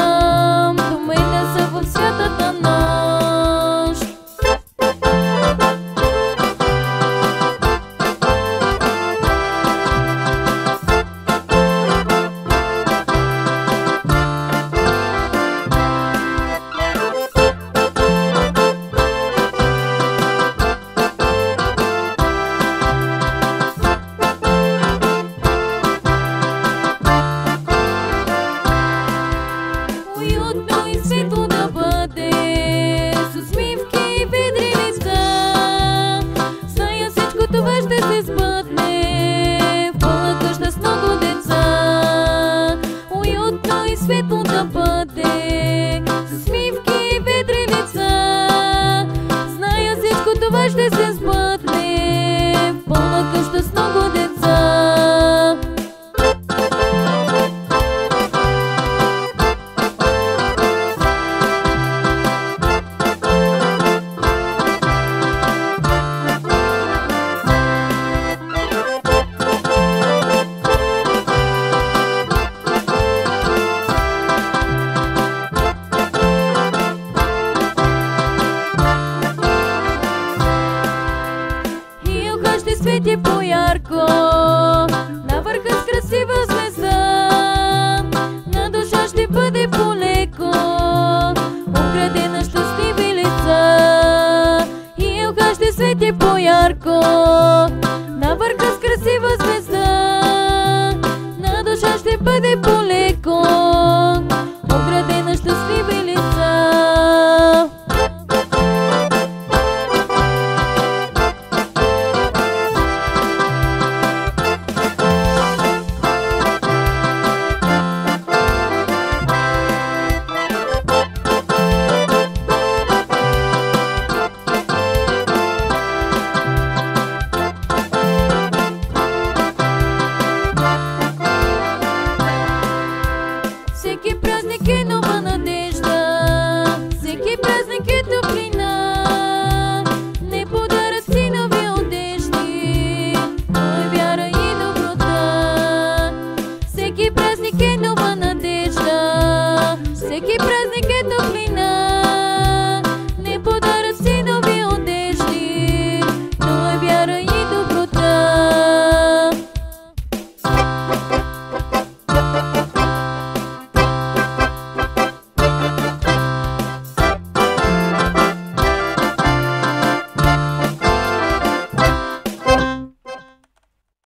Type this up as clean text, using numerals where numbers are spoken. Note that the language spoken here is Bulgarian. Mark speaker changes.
Speaker 1: искам до мен да са в святата нощ. Уютно и светло да бъде, с усмивки и ведри лица. Зная всичко това ще се сбъдне в пълна къща с много деца. Уютно и светло да бъде, с усмивки и ведри лица. Зная всичко това ще се сбъдне в пълна къща с много деца. Ще свети по-ярко на върха с красива звезда. На душа ще бъде по-леко обградена щастливи лица. И елха ще свети по-ярко на върха с красива звезда. На душа ще бъде по-леко обградена щастливи лица. Всеки празник е нова надежда, всеки празник е топлина. Не подаръци нови одежди, но е вяра и доброта. Всеки празник е нова надежда, всеки